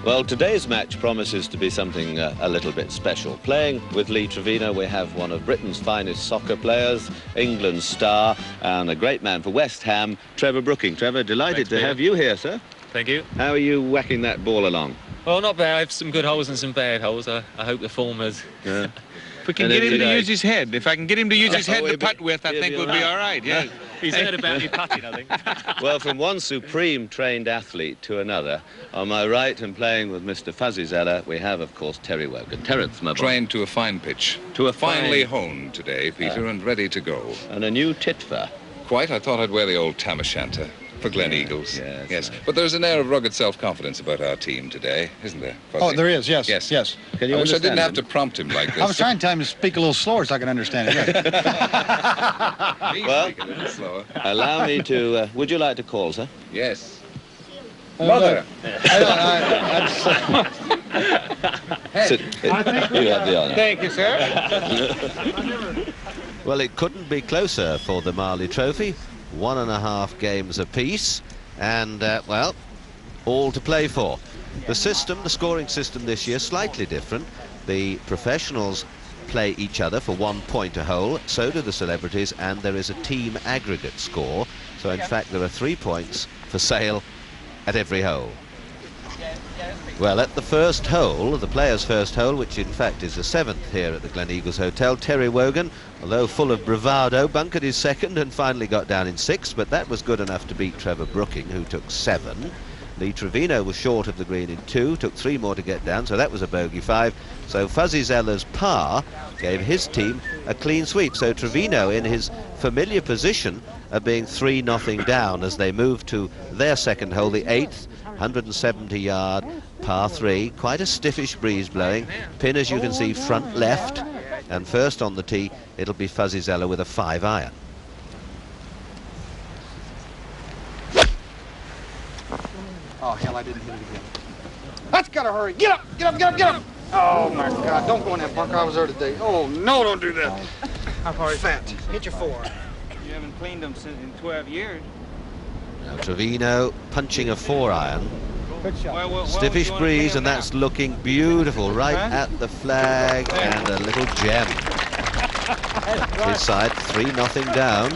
Well, today's match promises to be something a little bit special. Playing with Lee Trevino, we have one of Britain's finest soccer players, England's star, and a great man for West Ham, Trevor Brooking. Trevor, delighted to have you here, sir. Thank you. How are you whacking that ball along? Well, not bad. I have some good holes and some bad holes. I hope the form is. Yeah. If we can get him to use his head, if I can get him to use his head to putt with, I think we'll be all right, yeah. He's heard about me putting, I think. Well, from one supreme trained athlete to another, on my right and playing with Mr. Fuzzy Zeller, we have, of course, Terry Wogan. Terence, my boy. Trained to a fine pitch. To a finely honed today, Peter, and ready to go. And a new titfer. Quite. I thought I'd wear the old tam o' shanter for Glen Eagles. Yes. But there's an air of rugged self-confidence about our team today, isn't there, Fuzzy? Oh, there is, yes. Yes. Yes. Can you I wish I didn't have him? to prompt him like this. I was trying to tell him to speak a little slower so I could understand it. Yes. Well, Speak a little slower. allow me to... would you like to call, sir? Yes. Mother! Sit, you have the honour. Thank you, sir. Well, it couldn't be closer for the Marley Trophy. 1.5 games apiece, and, well, all to play for. The system, the scoring system this year, slightly different. The professionals play each other for 1 point a hole, so do the celebrities, and there is a team aggregate score. So, in fact, there are 3 points for sale at every hole. Well, at the first hole, the player's first hole, which in fact is the 7th here at the Glen Eagles Hotel, Terry Wogan, although full of bravado, bunkered his second and finally got down in 6th, but that was good enough to beat Trevor Brooking, who took 7. Lee Trevino was short of the green in 2, took 3 more to get down, so that was a bogey 5. So Fuzzy Zeller's par gave his team a clean sweep. So Trevino, in his familiar position of being 3-0 down as they move to their second hole, the 8th, 170-yard par 3, quite a stiffish breeze blowing. Pin, as you can see, front left, and first on the tee it'll be Fuzzy Zeller with a 5-iron. Oh, hell, I didn't hit it again. That's gotta hurry. Get up, get up, get up, get up. Oh, my God, don't go in that bunker. I was there today. Oh, no, don't do that. How far is Fat. Hit your 4. You haven't cleaned them in 12 years. Now Trevino punching a 4-iron. Good shot. Well, Stiffish breeze, and that's looking beautiful right at the flag, and a little gem. His side 3-0 down.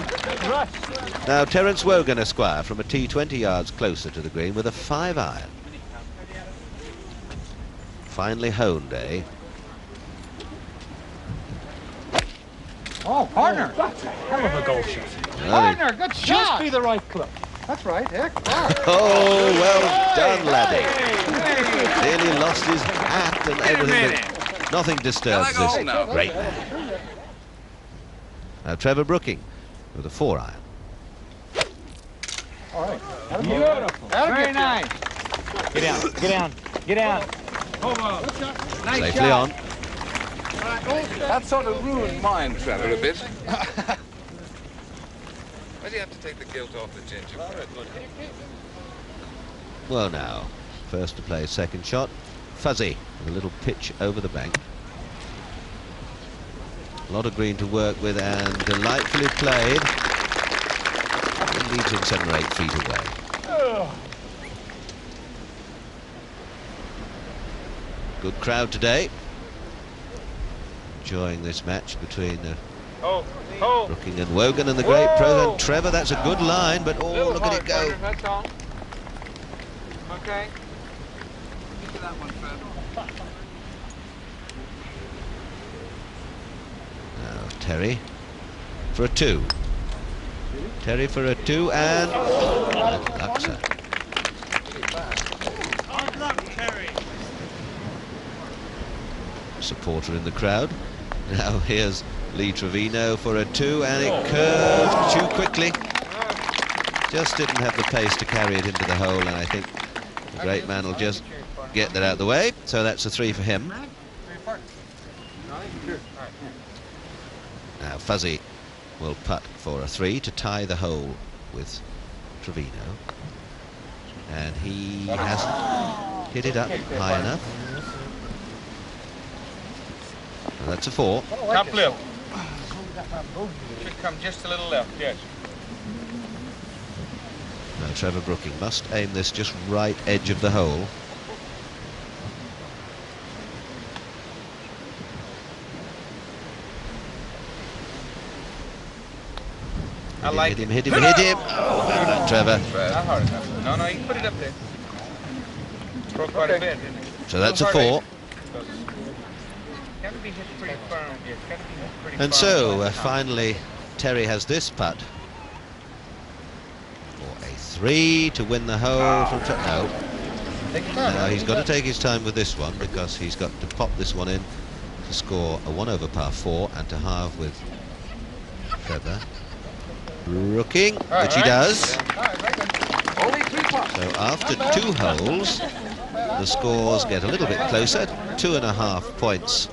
Now Terence Wogan, Esquire, from a tee 20 yards closer to the green with a 5-iron. Finely honed, eh? Oh, partner. That's a hell of a goal shot. Partner, good shot. Just be the right club. That's right, heck. Oh, well done, laddie. Nearly lost his hat and everything, but nothing disturbs this great man. Now Trevor Brooking with a 4-iron. All right. Beautiful. Very nice. Get down, get down, get down. Nice Safely shot. on. That sort of ruined mine, Trevor, a bit. Why do you have to take the guilt off the gingerbread? Well now, first to play second shot, Fuzzy with a little pitch over the bank. A lot of green to work with and delightfully played. It leads him 7 or 8 feet away. Good crowd today. Enjoying this match between Brooking and Wogan, and the great pro. Trevor, that's a good line, but oh, look at it go. That's all. Okay. Get to that one, Fred. Now Terry for a 2. Terry for a 2, and luck, sir. Supporter in the crowd. Now here's Lee Trevino for a 2, and it curved too quickly. Just didn't have the pace to carry it into the hole, and I think the great man will just get that out of the way. So that's a 3 for him. Now Fuzzy will putt for a 3 to tie the hole with Trevino, and he hasn't hit it up high enough. And that's a 4. Top left. Should come just a little left, yes. Now Trevor Brooking must aim this just right edge of the hole. I like hit him. Oh, well done, Trevor. Not hard enough. No, you can put it up there. Broke quite a bit, didn't it? So that's a 4. Got to be hit pretty firm. Yeah, it's got to be hit pretty And firm. so, finally, Terry has this putt. For a 3 to win the hole from no. Now he's got to take his time with this one because he's got to pop this one in to score a 1 over par 4 and to halve with Trevor Brooking, which he does. So after 2 holes, the scores get a little bit closer. 2.5 points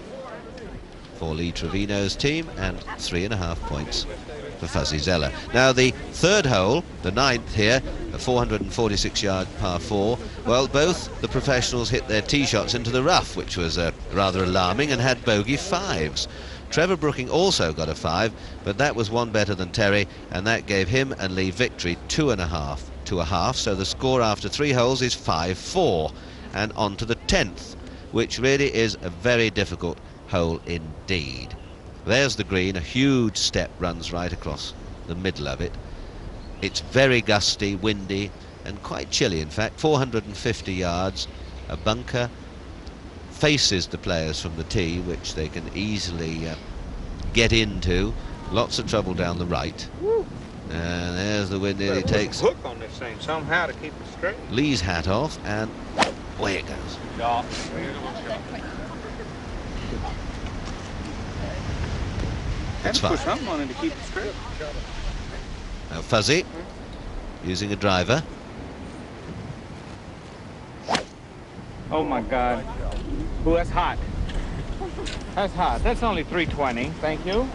for Lee Trevino's team and 3.5 points for Fuzzy Zeller. Now the 3rd hole, the 9th here, a 446-yard par 4. Well, both the professionals hit their tee shots into the rough, which was rather alarming, and had bogey 5s. Trevor Brooking also got a 5, but that was 1 better than Terry, and that gave him and Lee victory 2.5 to a half. So the score after 3 holes is 5-4, and on to the 10th, which really is a very difficult hole indeed. There's the green, a huge step runs right across the middle of it. It's very gusty, windy, and quite chilly. In fact, 450 yards, a bunker faces the players from the tee, which they can easily get into. Lots of trouble down the right. And there's the wind. Nearly takes hook on this thing somehow to keep it straight. Lee's hat off, and away it goes. Have to put something on it to keep it straight. Now Fuzzy using a driver. Oh my God. Oh, that's hot. That's hot. That's only 320. Thank you.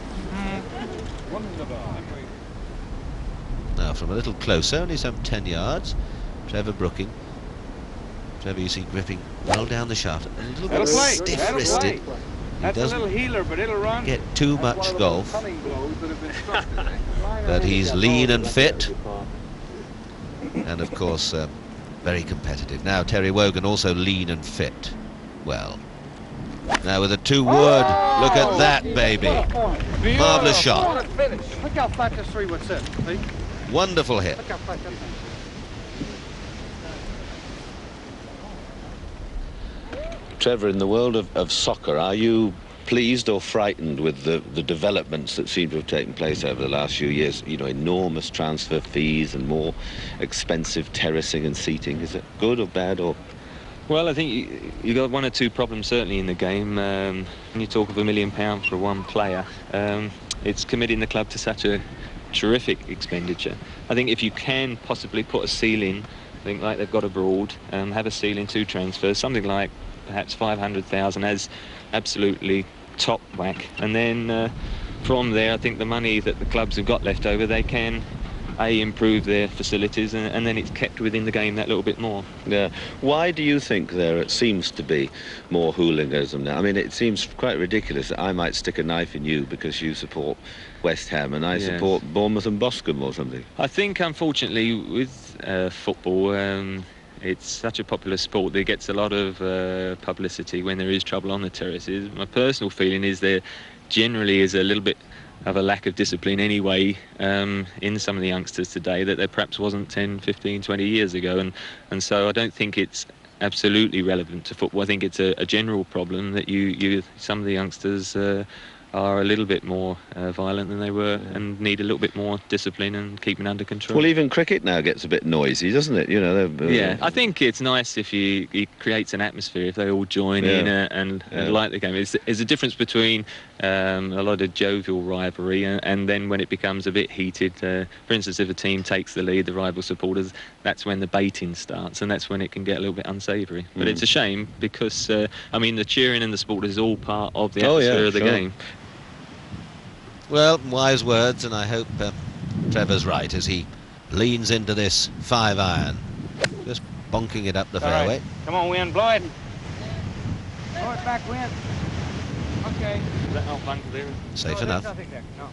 Now from a little closer, only some 10 yards, Trevor Brooking. Trevor, you see, gripping well down the shaft, a little bit stiff-wristed. He That's a doesn't little healer, but it'll run. get too much golf, but he's lean and fit, and of course very competitive. Now Terry Wogan also lean and fit. Well, now with a 2-wood, look at that baby, marvellous shot, Look how flat this 3 would sit. See? wonderful hit. Look how flat that thing. Trevor, in the world of soccer, are you pleased or frightened with the developments that seem to have taken place over the last few years? You know, enormous transfer fees and more expensive terracing and seating. Is it good or bad or? Well, I think you got 1 or 2 problems certainly in the game. When you talk of £1 million for 1 player, it's committing the club to such a terrific expenditure. I think if you can possibly put a ceiling, I think like they've got abroad, have a ceiling 2 transfers, something like perhaps 500,000 as absolutely top whack, and then from there I think the money that the clubs have got left over, they can improve their facilities, and then it's kept within the game that little bit more. Yeah. Why do you think there seems to be more hooliganism now? I mean, it seems quite ridiculous that I might stick a knife in you because you support West Ham and I support Bournemouth and Boscombe or something. I think unfortunately with football, it's such a popular sport that it gets a lot of publicity when there is trouble on the terraces. My personal feeling is there generally is a little bit of a lack of discipline anyway in some of the youngsters today that there perhaps wasn't 10, 15, 20 years ago. And so I don't think it's absolutely relevant to football. I think it's a general problem that some of the youngsters are a little bit more violent than they were and need a little bit more discipline and keeping under control. Well, even cricket now gets a bit noisy, doesn't it? You know. Yeah, I think it's nice if it creates an atmosphere, if they all join in and like the game. There's a difference between a lot of jovial rivalry and then when it becomes a bit heated. For instance, if a team takes the lead, the rival supporters, that's when the baiting starts and that's when it can get a little bit unsavoury. But it's a shame because, I mean, the cheering and the sport is all part of the atmosphere of the game. Well, wise words, and I hope Trevor's right as he leans into this 5-iron, just bonking it up the fairway. Right. Come on, wind, blow it. Blow it back, wind. Okay. Is that not bunker there? Safe enough. Nothing there. No.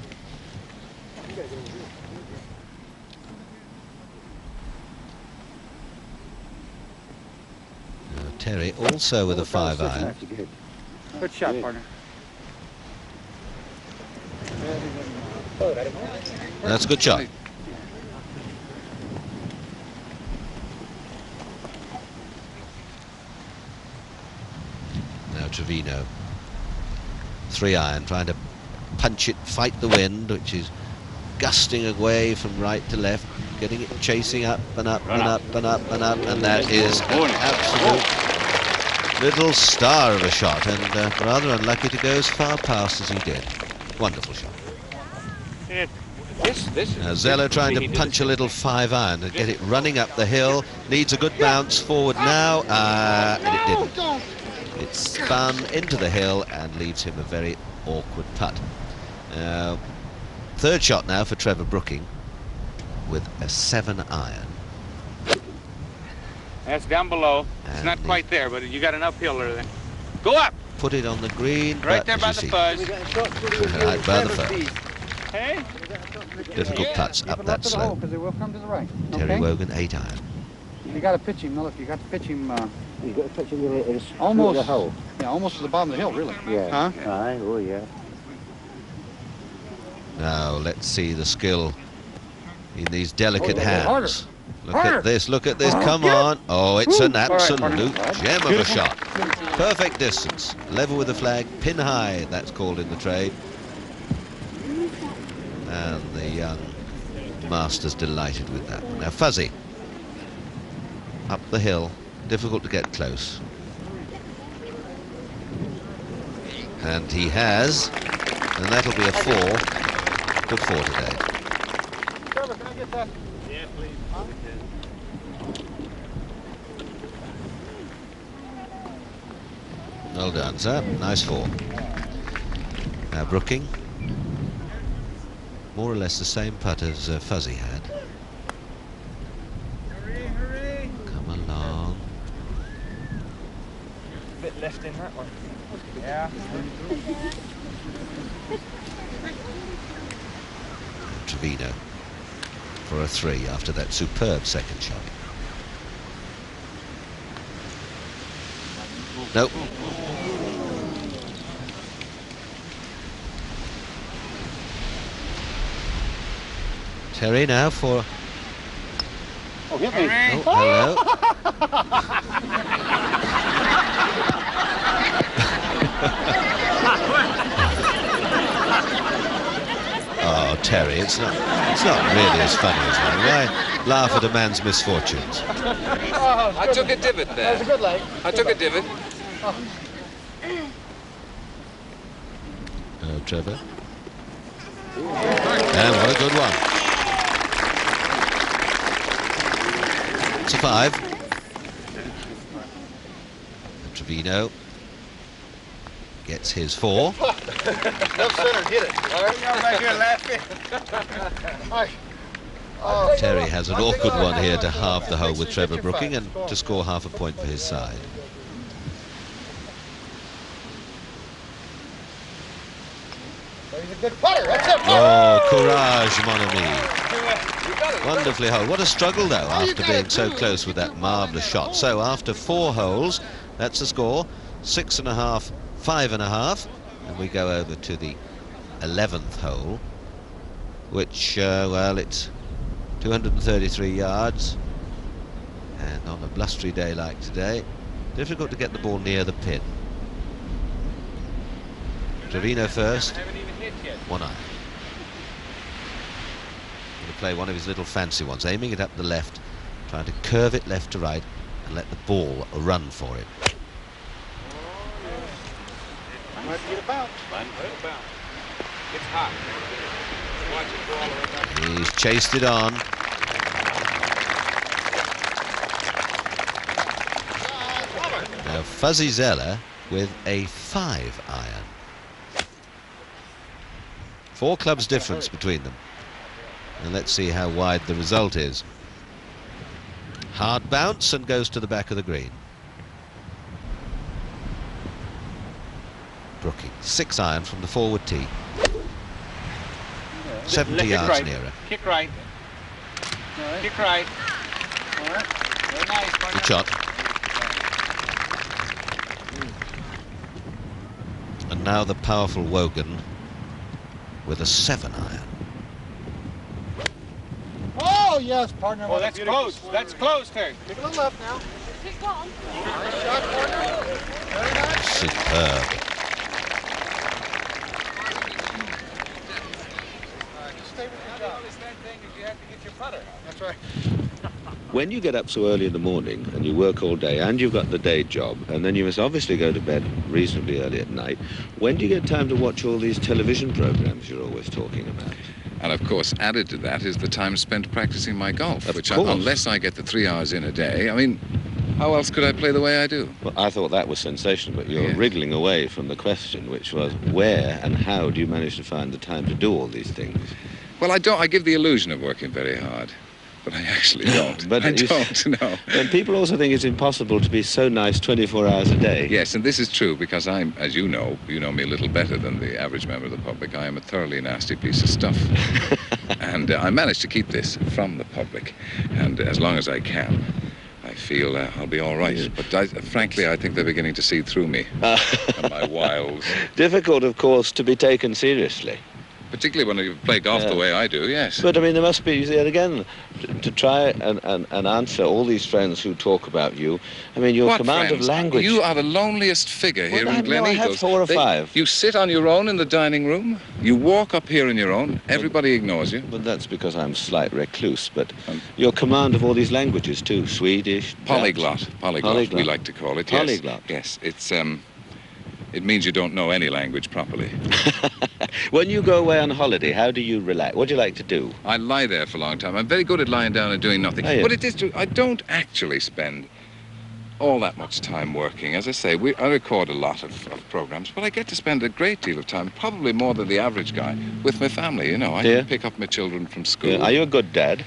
Terry also with a 5-iron. Good shot, partner. That's a good shot. Now Trevino. 3-iron, trying to punch it, fight the wind, which is gusting away from right to left, getting it chasing up and up and up and up and up, and that is an absolute little star of a shot, and rather unlucky to go as far past as he did. Wonderful shot. Now Zeller trying to punch a little 5-iron and get it running up the hill. Needs a good bounce forward now, and it didn't. It spun into the hill and leaves him a very awkward putt. Third shot now for Trevor Brooking with a 7-iron. That's down below. It's not quite there, but you got an uphill there. Go up! Put it on the green. Right there by the fuzz. Right by the fuzz. Hey? Difficult putts up that slope. Because it will come to the right. Terry Wogan, 8-iron. You got to pitch him, Miller. You got to pitch him. You got to pitch him almost the hole. Yeah, almost to the bottom of the hill, really. Yeah. Huh? Aye. Oh yeah. Now let's see the skill in these delicate hands. Look at this, look at this, come on. Oh, it's an absolute gem of a shot. Perfect distance, level with the flag, pin high, that's called in the trade. And the young master's delighted with that. Now Fuzzy, up the hill, difficult to get close. And he has, and that'll be a 4. Good 4 today. Trevor, can I get that? Yeah, please. Well done, sir. Nice 4. Now Brooking. More or less the same putt as Fuzzy had. Hurry. Come along. A bit left in that one. Yeah. Trevino for a 3 after that superb second shot. Nope. Terry now for... Oh, hit me. Oh, hello. Oh, Terry, it's not really as funny as that. Why laugh at a man's misfortunes? I took a divot there. That was a good leg. I took a divot. Oh, Trevor. And what a good one. It's a 5. And Trevino gets his 4. Left center, hit it. All right, you're back here laughing. Terry has an awkward one here to halve the hole with Trevor Brooking and to score half a point for his side. He's a good putter. That's it. Oh, courage, mon ami. Wonderfully hole. What a struggle, though, after being so close with that marvellous shot. So after 4 holes, that's the score. 6.5, 5.5. And we go over to the 11th hole, which, well, it's 233 yards. And on a blustery day like today, difficult to get the ball near the pin. Trevino first. 1 iron. Going to play one of his little fancy ones, aiming it up the left, trying to curve it left to right and let the ball run for it. Might get a bounce. It's hot. Watch it go all the way back. He's chased it on. Now Fuzzy Zeller with a 5-iron. 4 clubs difference between them. And let's see how wide the result is. Hard bounce and goes to the back of the green. Brooking, 6-iron from the forward tee. 70 yards right. nearer. Kick right. Kick right. All right. Very nice. Good shot. And now the powerful Wogan with a 7-iron. yes, partner. Oh, that's close. That's close, Terry. Take a little left now. Nice shot, partner. Very nice. Superb. Just stay with your job. You have to get your putter. That's right. When you get up so early in the morning and you work all day and you've got the day job and then you must obviously go to bed reasonably early at night, when do you get time to watch all these television programs you're always talking about? And of course, added to that is the time spent practicing my golf, Of course. Unless I get the 3 hours in a day, I mean, how else could I play the way I do? Well, I thought that was sensational, but you're Yes. wriggling away from the question, which was where and how do you manage to find the time to do all these things? Well, I give the illusion of working very hard, but I actually don't. But I you- don't, no. And people also think it's impossible to be so nice 24 hours a day. Yes, and this is true because I'm, as you know me a little better than the average member of the public. I am a thoroughly nasty piece of stuff. And I managed to keep this from the public. And as long as I can, I feel I'll be all right. Yeah. But frankly, I think they're beginning to see through me and my wiles. Difficult, of course, to be taken seriously. Particularly when you play golf the way I do, yes. But I mean, there must be, yet again, to try and answer all these friends who talk about you. I mean, your What command friends? of language. You are the loneliest figure here Well, in Glen I Eagles. have 4 or 5. You sit on your own in the dining room. You walk up here on your own. Everybody ignores you. But that's because I'm slight recluse. But your command of all these languages too, Swedish, Dutch. Polyglot, Polyglot. we like to call it. Polyglot. Yes, it's it means you don't know any language properly. When you go away on holiday, how do you relax? What do you like to do? I lie there for a long time. I'm very good at lying down and doing nothing. Are you? But it is true. I don't actually spend all that much time working. As I say, I record a lot of programs, but I get to spend a great deal of time, probably more than the average guy, with my family. You know, I Yeah. can pick up my children from school. Are you a good dad?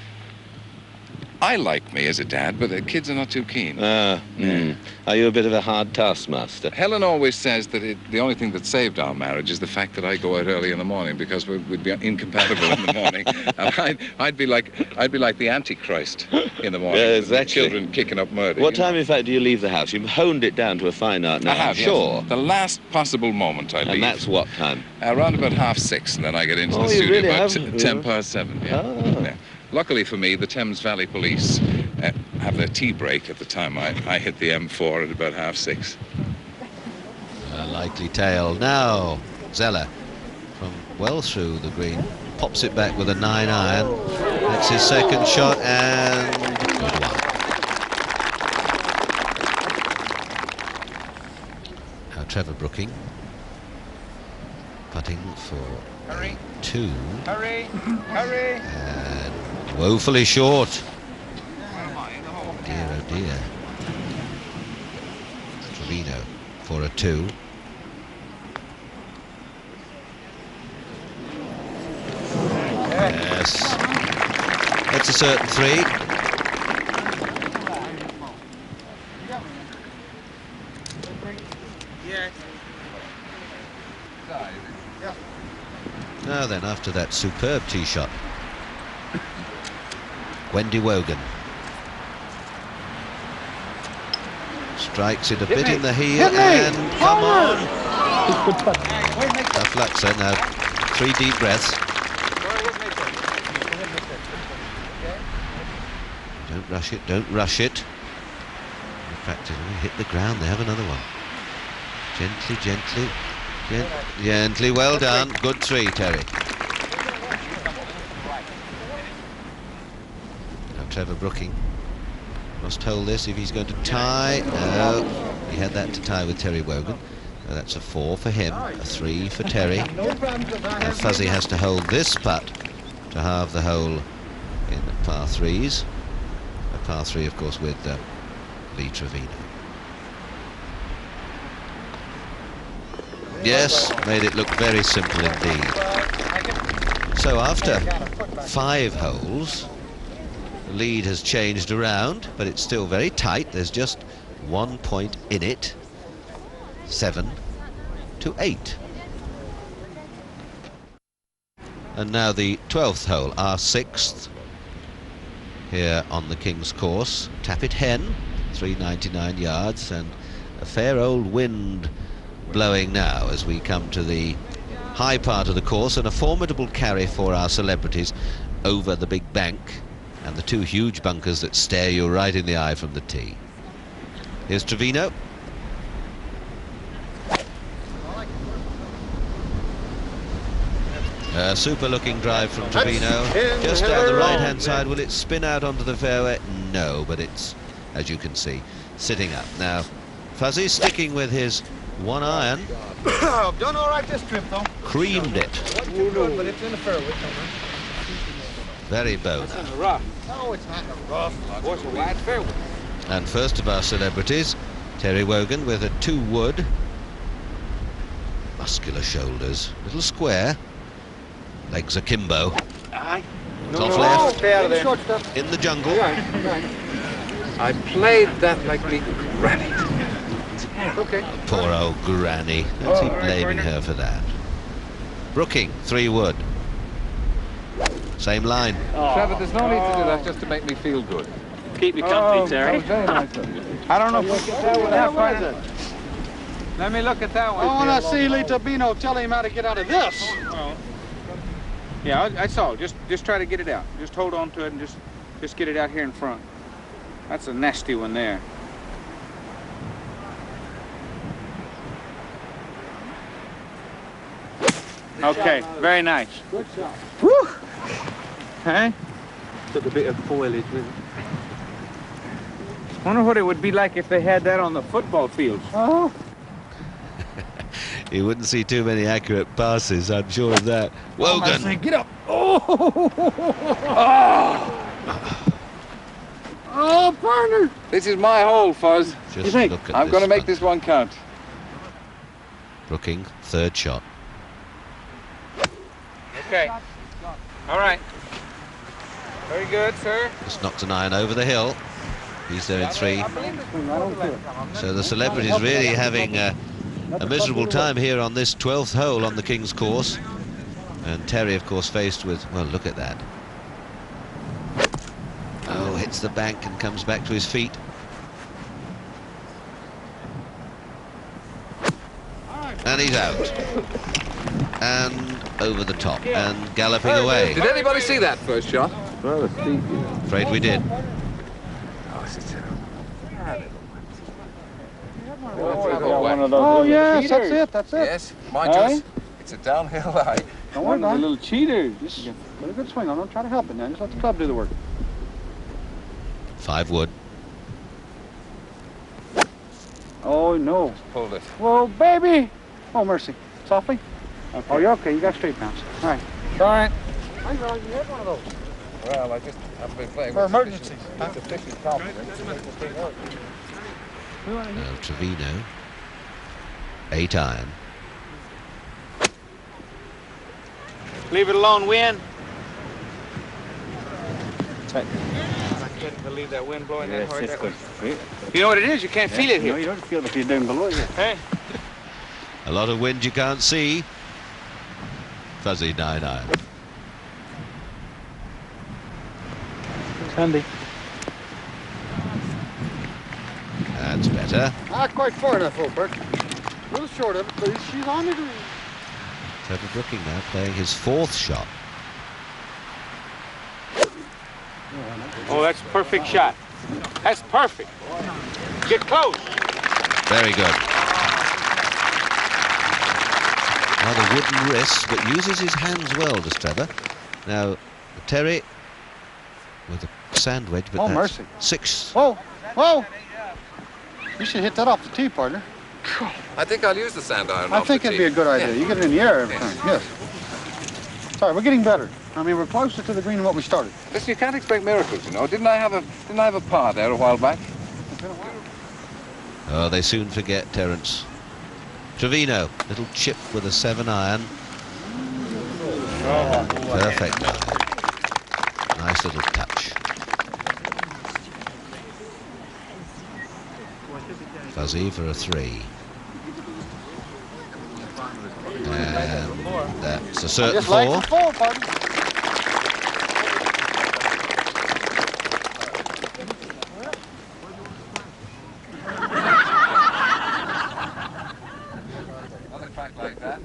I like me as a dad, but the kids are not too keen. Are you a bit of a hard taskmaster? Helen always says that the only thing that saved our marriage is the fact that I go out early in the morning because we'd be incompatible in the morning. And I'd be like the Antichrist in the morning. Yeah, with the exactly. children kicking up murder. What you know. time, in fact, do you leave the house? You've honed it down to a fine art now, I have, I'm yes. sure. The last possible moment I leave. And that's what time? Around about 6:30, and then I get into Oh, the you studio really about have? 7:10. Yeah. Ah. Yeah. Luckily for me, the Thames Valley Police have their tea break at the time I hit the M4 at about 6:30. A likely tail. Now, Zeller from well through the green. Pops it back with a 9-iron. That's his second shot and good one. Now Trevor Brooking putting for Hurry, 2 hurry, hurry. and woefully short. Dear, oh dear. Trevino for a 2. Yes. That's a certain 3. Now then, after that superb tee shot, Wendy Wogan strikes it a bit in the heel and come on. Tough luck, sir. Now 3 deep breaths. Don't rush it, don't rush it. In fact, hit the ground, they have another one. Gently, gently, gently, well done. Good 3, Terry. Now Trevor Brooking must hold this if he's going to tie. No, he had that to tie with Terry Wogan. Now that's a 4 for him, a 3 for Terry. Now Fuzzy has to hold this putt to halve the hole in par 3s. A par 3, of course, with Lee Trevino. Yes, made it look very simple indeed. So after 5 holes, the lead has changed around, but it's still very tight. There's just 1 point in it. 7 to 8. And now the 12th hole, our 6th, here on the King's Course. Tappet Hen, 399 yards, and a fair old wind blowing now as we come to the high part of the course, and a formidable carry for our celebrities over the big bank. and the two huge bunkers that stare you right in the eye from the tee. Here's Trevino. A super looking drive from Trevino, just down the right hand side. Will it spin out onto the fairway? No, but it's, as you can see, sitting up. Now Fuzzy sticking with his 1 iron. I've done all right this trip though. Creamed it. Wasn't too good, but it's in the fairway. Very boner. It's in the rough. No, it's not in the rough. What's a wide fairway? And first of our celebrities, Terry Wogan with a 2 wood. Muscular shoulders, little square. Legs akimbo. Aye. It's off left. Stay out of there. In the jungle. I played that like me granny. Okay. Poor old granny. Let's keep blaming her for that. Brooking, 3 wood. Same line. Trevor, there's no need to do that just to make me feel good. Keep you company, Terry. I don't know if we can tell what that is. Let me look at that one. I want to see Lee Trevino tell him how to get out of this. Yeah, I saw. Just try to get it out. Just hold on to it and just get it out here in front. That's a nasty one there. Okay, very nice. Good shot. Woo! Hey? Took a bit of foliage with it. Wonder what it would be like if they had that on the football fields. Oh. You wouldn't see too many accurate passes, I'm sure of that. Wogan. Get up. Oh. Oh, partner. This is my hole, Fuzz. Just look at I'm this going to make one. this one count. Brooking, 3rd shot. Okay. All right. Very good, sir. Just knocked an iron over the hill. He's there in 3. So the celebrity's really having a miserable time here on this 12th hole on the King's Course. And Terry, of course, faced with, well, look at that. Oh, hits the bank and comes back to his feet. And he's out. And over the top and galloping away. Did anybody see that first shot? Well, it's deep, yeah. Afraid we did. Oh, yes, that's it, that's it. Yes, mind you, it's a downhill lie. Don't worry about it. little cheater. Just put a good swing on. Don't try to help it now. Just let the club do the work. 5 wood. Oh, no. Pulled it. Whoa, baby. Oh, mercy. Softly. Okay. Oh, you're okay. You got straight bounce. All right. All right. I know you had one of those. Well, I just haven't been playing For with emergencies. sufficient confidence to make this thing work. Now Trevino, 8 iron. Leave it alone, wind. I couldn't believe that wind blowing that hard. You know what it is? You can't feel it here. No, you don't feel it if you're down below you. Hey. A lot of wind you can't see. Fuzzy 9 iron. Sandy. That's better. Not quite far enough, Oldberg. A little short of it, but she's on the green. Trevor Brooking now playing his 4th shot. Oh, that's a perfect shot. That's perfect. Get close. Very good. Rather wooden wrists, but uses his hands well, does Trevor. Now, Terry with a sand wedge, but Oh, that's mercy. 6. Whoa, whoa. You should hit that off the tee, partner. I think I'll use the sand iron. I think it'd be a good idea. Yeah. You get it in the air every time. Yes. Sorry, we're getting better. I mean, we're closer to the green than what we started. Listen, you can't expect miracles, you know. Didn't I have a par there a while back? Oh, they soon forget, Terence. Trevino, little chip with a 7 iron. Perfect iron. Nice little touch. Fuzzy for a 3. And that's a certain Just like 4. the 4, partner. Track like that.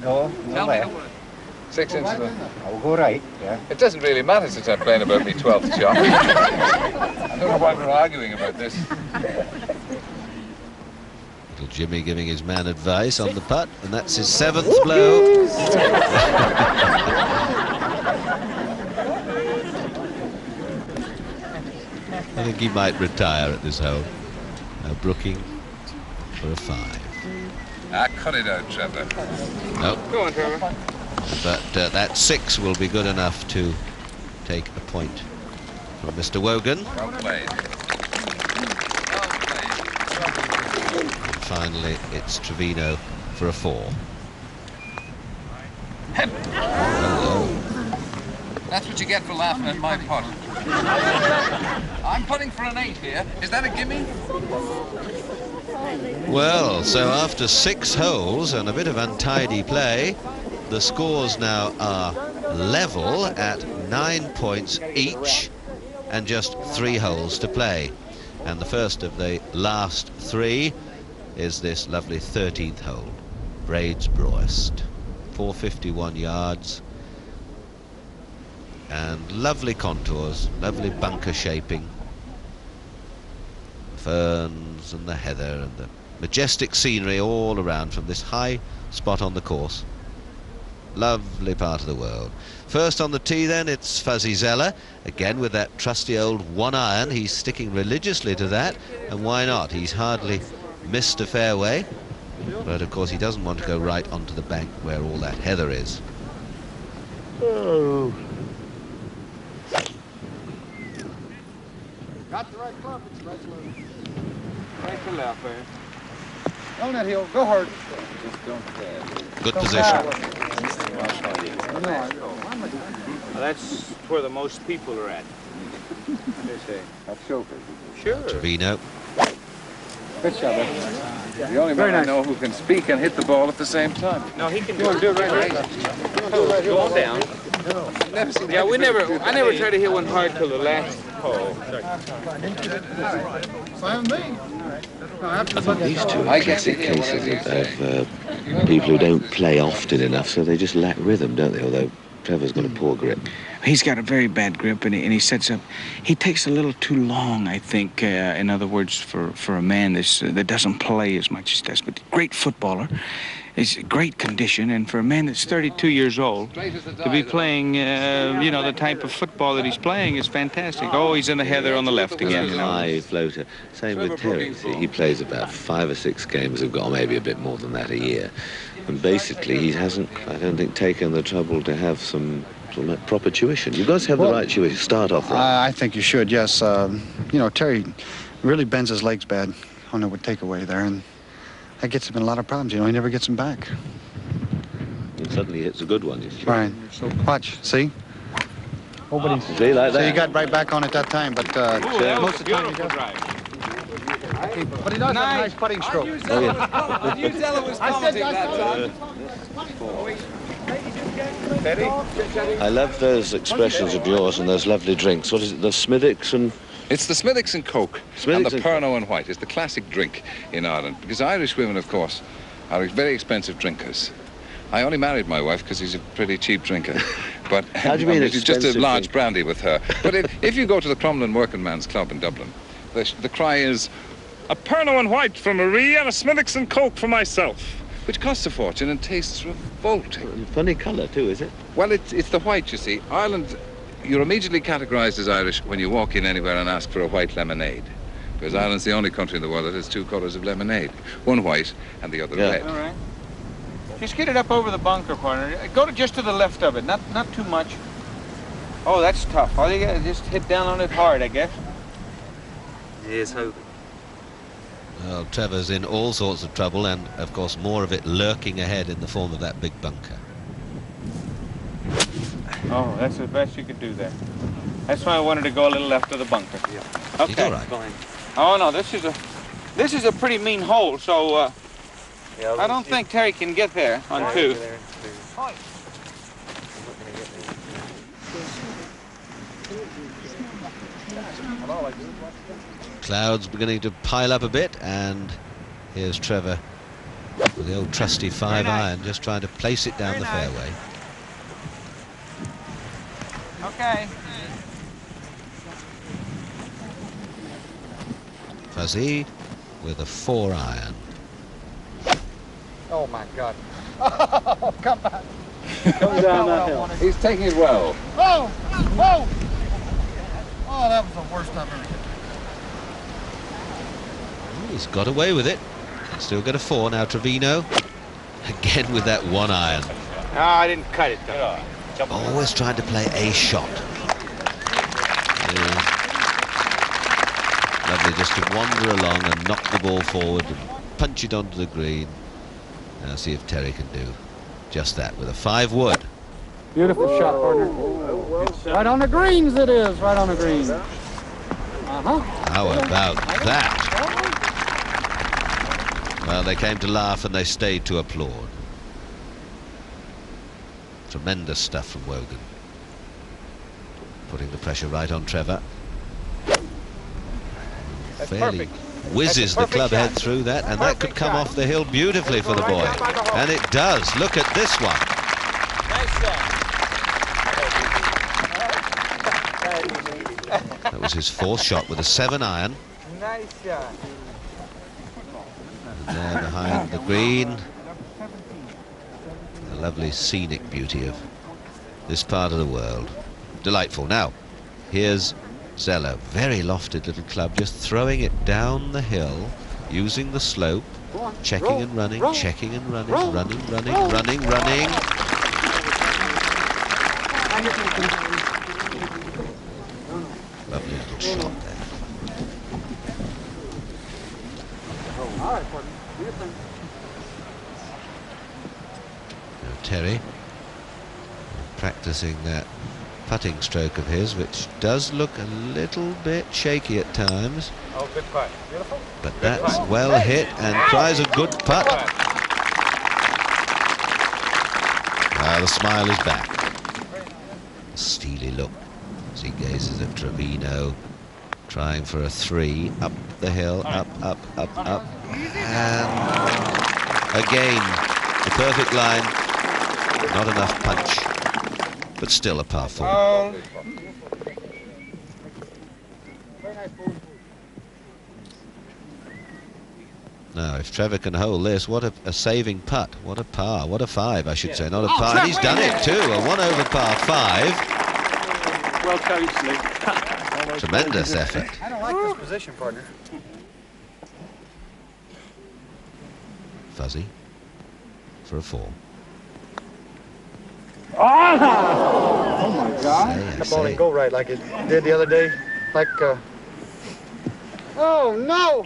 No, Tell me the word. 6 inches. I will go right, yeah. It doesn't really matter since I'm playing about me 12th shot. I don't know why we're arguing about this. Little Jimmy giving his man advice on the putt, and that's his 7th blow. I think he might retire at this hole. Brooking for a 5. Cut it out, Trevor. No. Go on, Trevor. But that 6 will be good enough to take a point from Mr. Wogan. Well played. And finally, it's Trevino for a 4. Hello. That's what you get for laughing at my putt. I'm putting for an 8 here. Is that a gimme? Well, so after 6 holes and a bit of untidy play, the scores now are level at 9 points each and just 3 holes to play. And the first of the last 3 is this lovely 13th hole, Braids Broest. 451 yards and lovely contours, lovely bunker shaping. Ferns and the heather and the majestic scenery all around from this high spot on the course. Lovely part of the world. First on the tee then, it's Fuzzy Zeller, again with that trusty old 1-iron. He's sticking religiously to that, and why not? He's hardly missed a fairway, but of course he doesn't want to go right onto the bank where all that heather is. Oh. Got the right club, it's right to left. Right to left, man. On that hill, go hard. Good position. Well, that's where the most people are at. They say. That's Chauffeur. Sure. Trevino. Good shot, buddy. The only man I know who can speak and hit the ball at the same time. No, he can You want to do it right here? Go on down. Yeah, I never try to hit one hard till the last hole. Fine with me. These two I are guess classic it cases is. of people who don't play often enough, so they just lack rhythm, don't they? Although Trevor's got a poor grip. He's got a very bad grip, and he sets up. He takes a little too long, I think. In other words, for a man that doesn't play as much as does, but great footballer. He's great condition, and for a man that's 32 years old to be playing, you know, the type of football that he's playing is fantastic. Oh, he's in the heather on the left again. You know. High floater. Same with Terry. He plays about 5 or 6 games, or maybe a bit more than that a year. And basically, he hasn't, I don't think, taken the trouble to have some proper tuition. You've got to have the right tuition. Start off right. I think you should, yes. You know, Terry really bends his legs bad on the takeaway there, and that gets him in a lot of problems. You know, he never gets them back. And suddenly hits a good one, you see. Right. Watch, see? Nobody's... See, like that. So you got right back on it that time, but most of the time he doesn't. But he does have a nice putting stroke. Oh, yeah. Hugh Zeller was commenting that time. I love those expressions of yours and those lovely drinks. What is it, the Smithwick's and... It's the Smithwick's and Coke and the Pernod and White. It's the classic drink in Ireland, because Irish women, of course, are very expensive drinkers. I only married my wife because he's a pretty cheap drinker. But how do you mean it's just a large drink? brandy with her. But if you go to the Crumlin Working Man's Club in Dublin, the cry is, a Pernod and White for Marie and a Smithwick's and Coke for myself, which costs a fortune and tastes revolting. Funny colour too, is it? Well, it's the white, you see. Ireland, you're immediately categorised as Irish when you walk in anywhere and ask for a white lemonade. Because Ireland's the only country in the world that has 2 colours of lemonade. One white and the other red. All right. Just get it up over the bunker, partner. Go just to the left of it, not too much. Oh, that's tough. All you got is just hit down on it hard, I guess. Here's hoping. Well, Trevor's in all sorts of trouble, and of course more of it lurking ahead in the form of that big bunker. Oh, that's the best you could do there. That's why I wanted to go a little left of the bunker. Yeah. Okay. He's all right. Fine. Oh no, this is a pretty mean hole, so Yeah, I don't think Terry can get there on 2. Clouds beginning to pile up a bit, and here's Trevor with the old trusty 5-iron, just trying to place it down the fairway. Okay. Fuzzy with a 4-iron. Oh my God. Oh, come on. Come down that hill. He's taking it well. Oh, whoa. Oh, that was the worst I've ever hit. He's got away with it. Still got a 4 now. Trevino again with that 1-iron. No, I didn't cut it though. Always trying to play a shot. Yeah. Lovely just to wander along and knock the ball forward and punch it onto the green. Now see if Terry can do just that with a 5-wood. Beautiful shot, partner. Right on the greens it is, right on the greens. How about that? Well, they came to laugh and they stayed to applaud. Tremendous stuff from Wogan. Putting the pressure right on Trevor. Fairly whizzes the club head through that, and that could come off the hill beautifully for the boy. And it does. Look at this one. That was his 4th shot with a 7-iron. Nice shot. And there behind the green, the lovely scenic beauty of this part of the world. Delightful. Now, here's Zeller, very lofted little club, just throwing it down the hill, using the slope, checking and running, checking and running, running. Lovely little shot there. Now Terry practicing that putting stroke of his, which does look a little bit shaky at times. Oh, good putt. Beautiful. But that's well hit and tries a good putt. Now the smile is back. A steely look as he gazes at Trevino, trying for a 3 up the hill, up. And again, the perfect line, not enough punch, but still a par 4. Now, if Trevor can hold this, what a saving putt. What a par. What a 5, I should say. Not a par. And he's done it, too. A 1 over par 5. Well coached, Lee. Tremendous effort. I don't like this position, partner. Fuzzy for a 4. Oh my God. The ball didn't go right like it did the other day. Oh no!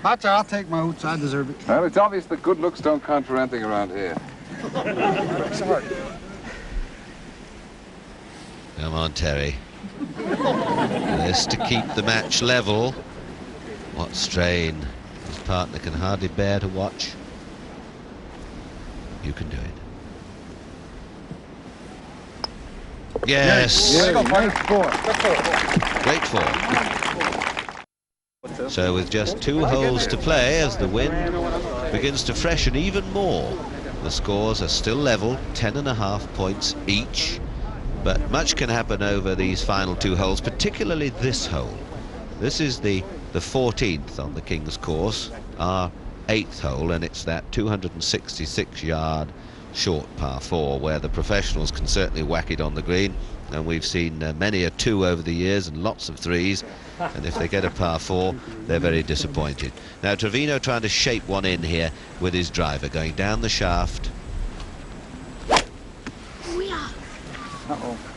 I'll take my hoots. I deserve it. Well, it's obvious that good looks don't count for anything around here. Come on, Terry. This to keep the match level. What strain. His partner can hardly bear to watch. You can do it. Yes. Great 4. So with just 2 holes to play, as the wind begins to freshen even more, the scores are still level, 10.5 points each. But much can happen over these final 2 holes, particularly this hole. This is the 14th on the King's Course, our 8th hole, and it's that 266-yard short par 4 where the professionals can certainly whack it on the green, and we've seen many a 2 over the years and lots of 3s, and if they get a par 4 they're very disappointed. Now Trevino trying to shape one in here with his driver, going down the shaft.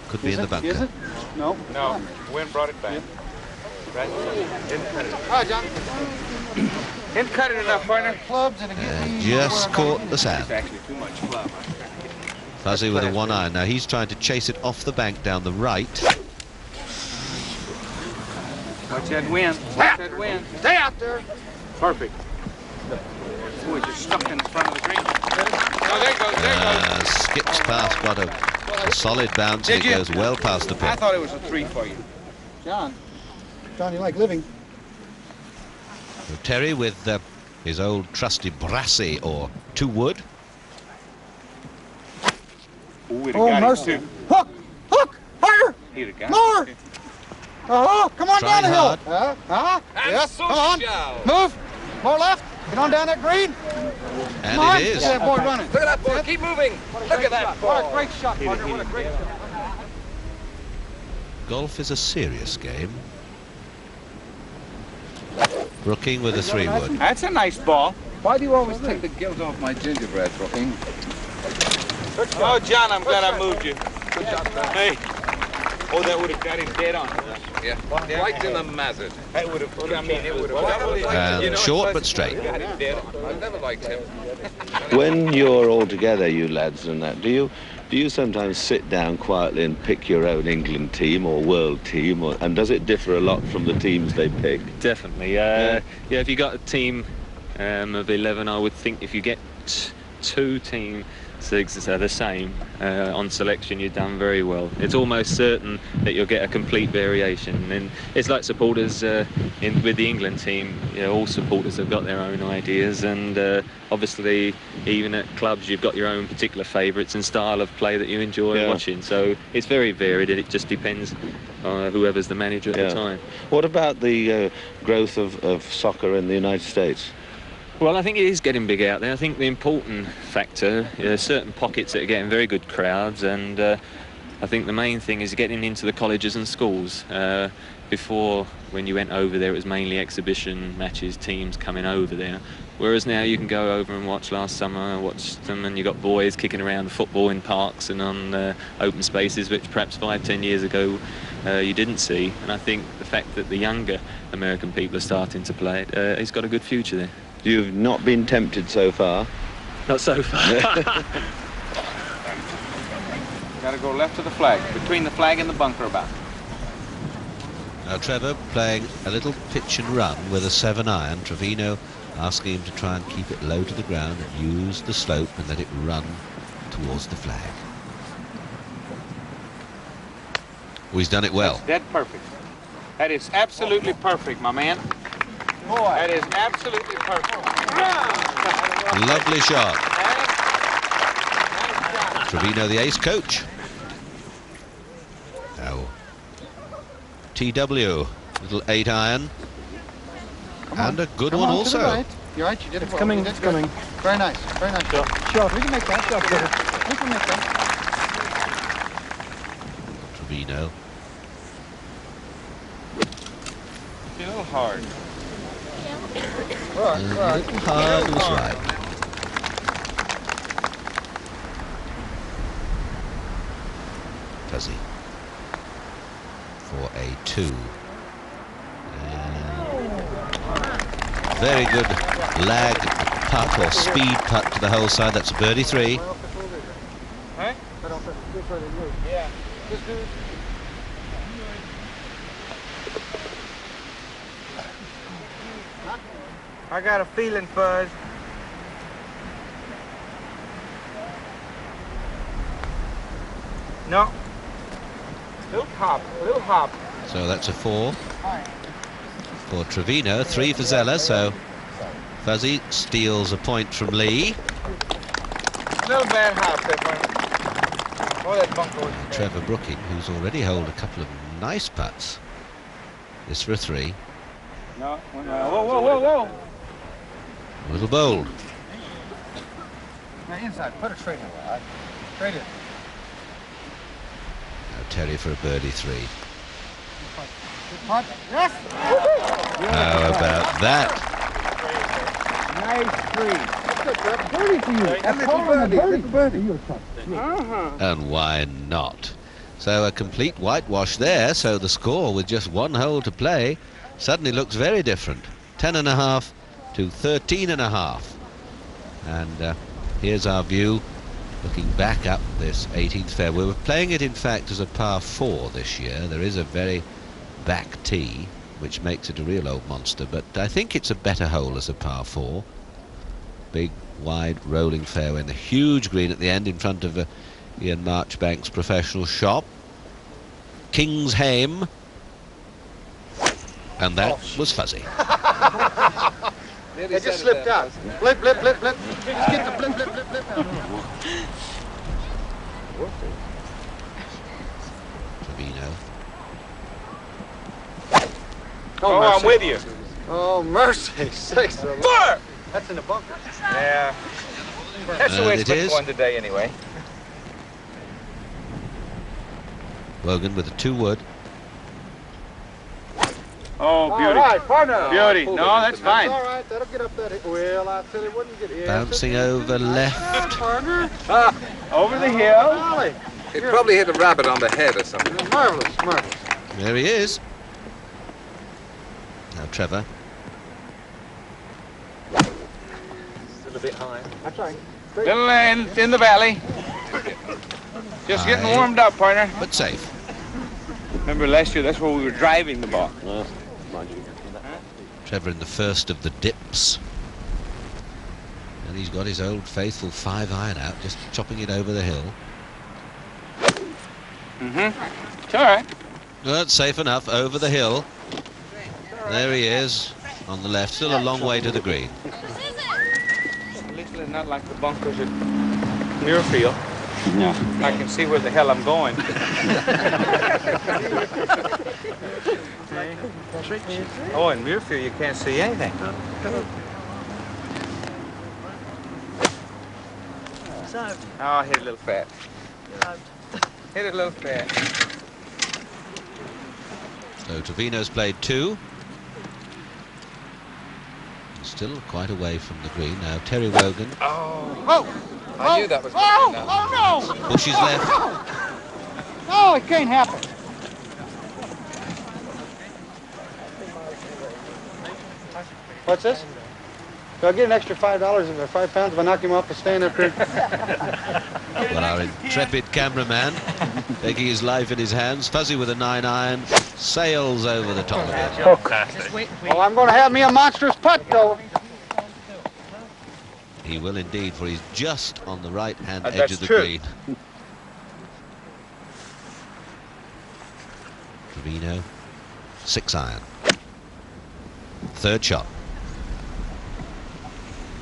Could be in the bunker. Is it? No. No. Wind brought it back. Right. Didn't cut it. Hi, John. Didn't cut it enough, partner. Clubs and Just caught the sand. It's actually too much club. Fuzzy with a 1-iron. Now he's trying to chase it off the bank down the right. Watch that wind. Watch that wind. Stay out there. Perfect. Boy, just stuck in the front of the green. Oh, there it goes. There it goes. Skips past, got a solid bounce, and it goes well past the pin. I thought it was a 3 for you. John, you like living. So Terry with his old trusty brassy or 2-wood. Ooh, it got mercy. him too. Hook! He'd have got More! it. Come on Trying down the hill. hard. Yes, come on. Move. More left. Get on down that green. And Come on. it is. Get that boy running. Look at that ball. Keep moving. Look at that ball. What a great shot, partner. What a great shot. Golf is a serious game. Brooking with a 3-wood. That's a nice ball. Why do you always take the gilt off my gingerbread, Brooking? Oh, John, I'm glad I moved you. Good job, hey. Oh, that would have got him dead on. Yeah, right in the mazard. That would have, I mean, it would have. And short but straight. Got him dead on. I've never liked him. When you're all together, you lads and that, do you sometimes sit down quietly and pick your own England team or world team, and does it differ a lot from the teams they pick? Definitely. Yeah, if you got a team of 11, I would think if you get two teams that are the same on selection, you've done very well. It's almost certain that you'll get a complete variation, and it's like supporters with the England team. You know, all supporters have got their own ideas, and obviously even at clubs you've got your own particular favourites and style of play that you enjoy watching. So it's very varied, and it just depends on whoever's the manager at the time. What about the growth of soccer in the United States? Well, I think it is getting big out there. I think the important factor, certain pockets that are getting very good crowds, and I think the main thing is getting into the colleges and schools. Before, when you went over there, it was mainly exhibition matches, teams coming over there. Whereas now you can go over and watch last summer, watch them, and you've got boys kicking around football in parks and on open spaces, which perhaps 5-10 years ago you didn't see. And I think the fact that the younger American people are starting to play it, it's got a good future there. You've not been tempted so far? Not so far. Got to go left of the flag, between the flag and the bunker about. Now Trevor playing a little pitch and run with a 7-iron. Trevino asking him to try and keep it low to the ground and use the slope and let it run towards the flag. Oh, he's done it well. That's dead perfect. That is absolutely perfect, my man. Boy, that is absolutely perfect. Lovely shot. Trevino, the ace coach. Now, TW, little 8-iron. And a good one also. Right. You're right, you did it well. Coming, it's coming. Very nice, very nice. Sure. We can make that. Sure. We can make that. Trevino. A little hard. Right. Hard was right. Fuzzy for a 2. Very good lag putt or speed putt to the hole side. That's a birdie 3. Huh? Yeah. I got a feeling, Fuzz. No. Little hop. So that's a 4 for Trevino, 3 for Zeller. So Fuzzy steals a point from Lee. Little bad hop there, buddy. Oh, that bunker was Trevor Brooking, who's already holed a couple of nice putts. This for a 3. No. Whoa. A little bold. Now inside, put it straight in. Straight in. Now Terry for a birdie 3. Good putt. Yes! How about that? Nice 3. That's good, birdie for you. That's a birdie. And why not? So a complete whitewash there. So the score with just 1 hole to play suddenly looks very different. 10.5 to 13.5. And here's our view looking back up this 18th fairway. We're playing it in fact as a par 4 this year. There is a very back tee which makes it a real old monster, but I think it's a better hole as a par 4. Big wide rolling fairway and the huge green at the end in front of Ian Marchbank's professional shop. Kingshaim, and that was Fuzzy. It just slipped out. Blip. Just get the blip. Trevino. Oh, I'm with you. Oh, mercy sakes. Fire! That's in the bunker. Yeah. That's the way it's been going today, anyway. Wogan with a 2-wood. Oh, beauty. All right, partner. Beauty. No, that's fine. All right, that'll get up that hill. Well, I said it wouldn't get here. Bouncing over left. Partner. Over the hill. It probably hit a rabbit on the head or something. Marvelous, marvelous. There he is. Now Trevor. Still a bit high. That's right. Little in the valley. Just getting warmed up, partner. But safe. Remember last year, that's where we were driving the ball. Trevor in the first of the dips. And he's got his old faithful 5-iron out, just chopping it over the hill. It's all right. Well, it's safe enough, over the hill. There he is, on the left. Still a long way to the green. Literally not like the bunkers at Muirfield. No. I can see where the hell I'm going. Oh, in Muirfield you can't see anything. Oh, hit it a little fat. Hit it a little fat. So Trevino's played 2. Still quite away from the green. Now Terry Wogan. Oh! I knew that was going to be now. Oh, no! Bushes left. No, it can't happen. What's this? Do I get an extra $5 or 5 pounds if I knock him off the stand up here? Well, our intrepid cameraman, taking his life in his hands. Fuzzy with a 9-iron, sails over the top of it. Oh, I'm going to have me a monstrous putt, though. He will indeed, for he's just on the right-hand edge That's of the true. green. Trevino, 6-iron. Third shot.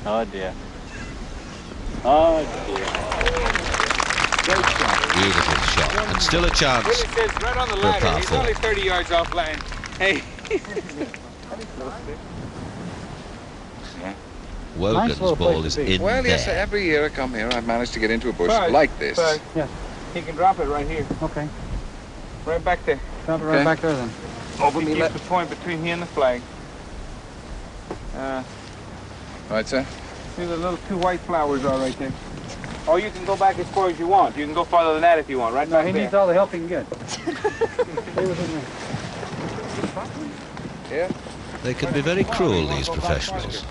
Oh dear. Oh dear. Great shot. Beautiful shot. And still a chance. Willie says right on the For a ladder. par He's four. only 30 yards off line. Hey. Wogan's ball is in Well, yes, there. every year I come here, I've managed to get into a bush Fine, like this. fine. Yeah. He can drop it right here. Okay. Right back there. Drop it right back there, then. He keeps the point between here and the flag. Right, sir? See the little 2 white flowers are right there. Oh, you can go back as far as you want. You can go farther than that if you want. Right No, back he there. needs all the help he can get. Stay with me. Here? They can be very cruel, these professionals.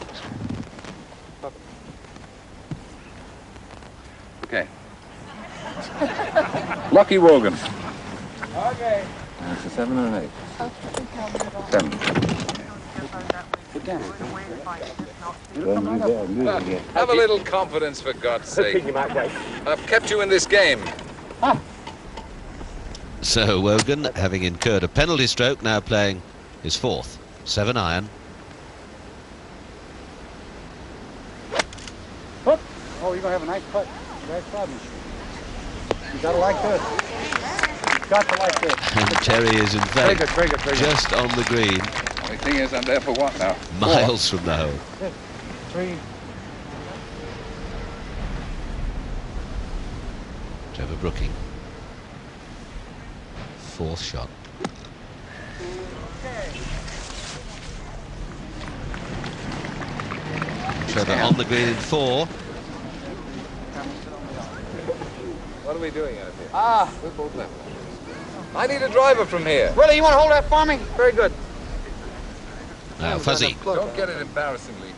Okay. Lucky Wogan. Okay. That's a 7 or an 8? 7. Have a little confidence, for God's sake. I've kept you in this game. So Wogan, having incurred a penalty stroke, now playing his 4th. 7-iron. Hook. Oh, you're going to have a nice putt. Nice problem. You got to like this. Got to like this. And Terry is in Very fact good, very good, very good. just on the green, The thing is, I'm there for what now? miles from the hole. 3. Trevor Brooking. 4th shot. Trevor on the green in 4. What are we doing out here? We're both left. I need a driver from here. Willie, you want to hold that for me? Very good. Now Fuzzy. Don't get it embarrassingly.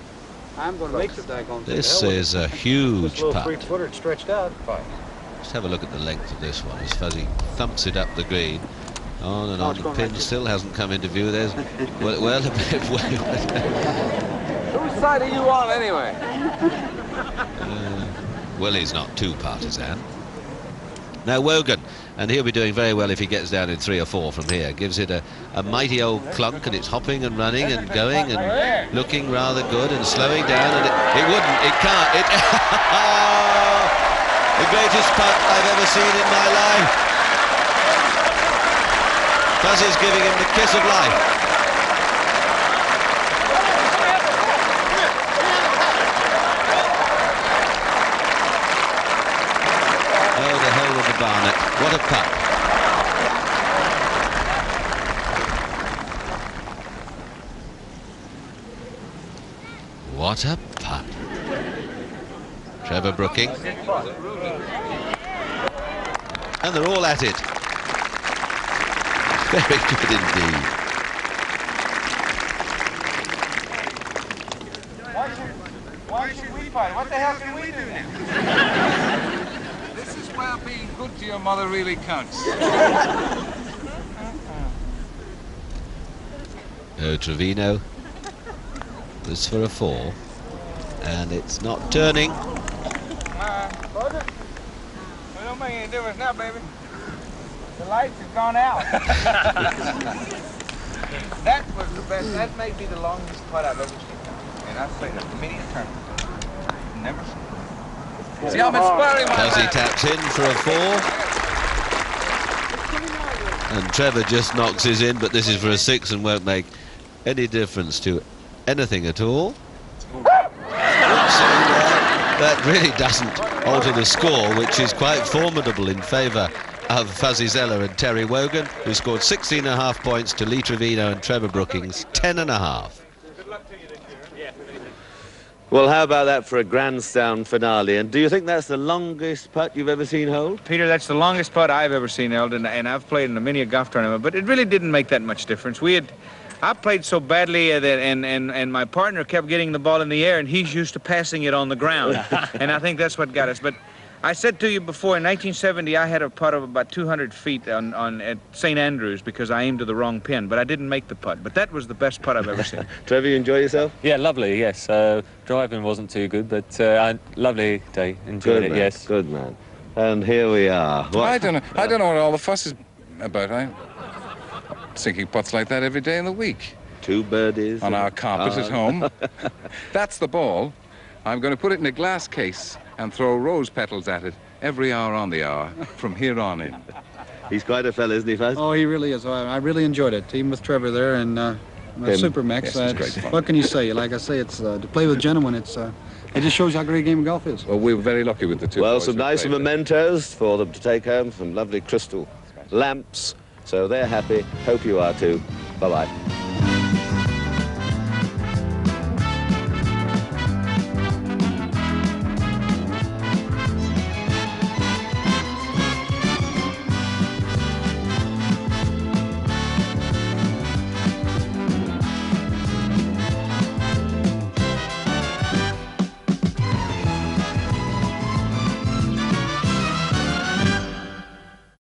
I'm going to make the daggone. This is a huge little putt. 3-footer stretched out. Fine. Just have a look at the length of this one as Fuzzy thumps it up the green. On and Oh, on. it's The going pin right still hasn't come into view. There's well a bit Whose side are you on anyway? Willie's not too partisan. Now Wogan, and he'll be doing very well if he gets down in 3 or 4 from here. Gives it a mighty old clunk, and it's hopping and running and going and looking rather good and slowing down, and it wouldn't, it can't, it the greatest putt I've ever seen in my life. Fuzzy's giving him the kiss of life. Oh, the hole with the Barnet. What a putt. What a putt. Trevor Brooking. And they're all at it. Very good indeed. Why should we fight? What the hell can we do now? This is where being good to your mother really counts. Oh, Trevino was for a 4. And it's not turning. Well, don't make any difference now, baby. The lights have gone out. That was the best. That may be the longest putt I've ever seen. And I say that immediate turn. Never seen. See, I'm inspiring my Fuzzy man. taps in for a 4. And Trevor just knocks his in, but this is for a 6 and won't make any difference to anything at all. So, that really doesn't alter the score, which is quite formidable in favour of Fuzzy Zoeller and Terry Wogan, who scored 16.5 points to Lee Trevino and Trevor Brookings 10.5. Well, how about that for a grandstand finale? And do you think that's the longest putt you've ever seen hold? Peter, that's the longest putt I've ever seen held, and I've played in many a golf tournament, but it really didn't make that much difference. I played so badly that, and my partner kept getting the ball in the air, and he's used to passing it on the ground. And I think that's what got us. But I said to you before, in 1970, I had a putt of about 200 feet at St. Andrews because I aimed to the wrong pin, but I didn't make the putt. But that was the best putt I've ever seen. Trevor, you enjoy yourself? Yeah, lovely, yes. Driving wasn't too good, but lovely day. Enjoyed it, Man. yes. Good man. And here we are. What? I don't know what all the fuss is about. I'm sinking putts like that every day in the week. 2 birdies. On our carpet at home. That's the ball. I'm going to put it in a glass case and throw rose petals at it every hour on the hour from here on in. He's quite a fella, isn't he, Fuzz? Oh, he really is. I really enjoyed it, even with Trevor there and Super Max. Yes, it was great fun. What can you say? Like I say, it's to play with gentlemen. It just shows you how great a game of golf is. Well, we were very lucky with the 2 Well, boys some who nice played there. mementos for them to take home, some lovely crystal lamps. So they're happy. Hope you are too. Bye-bye.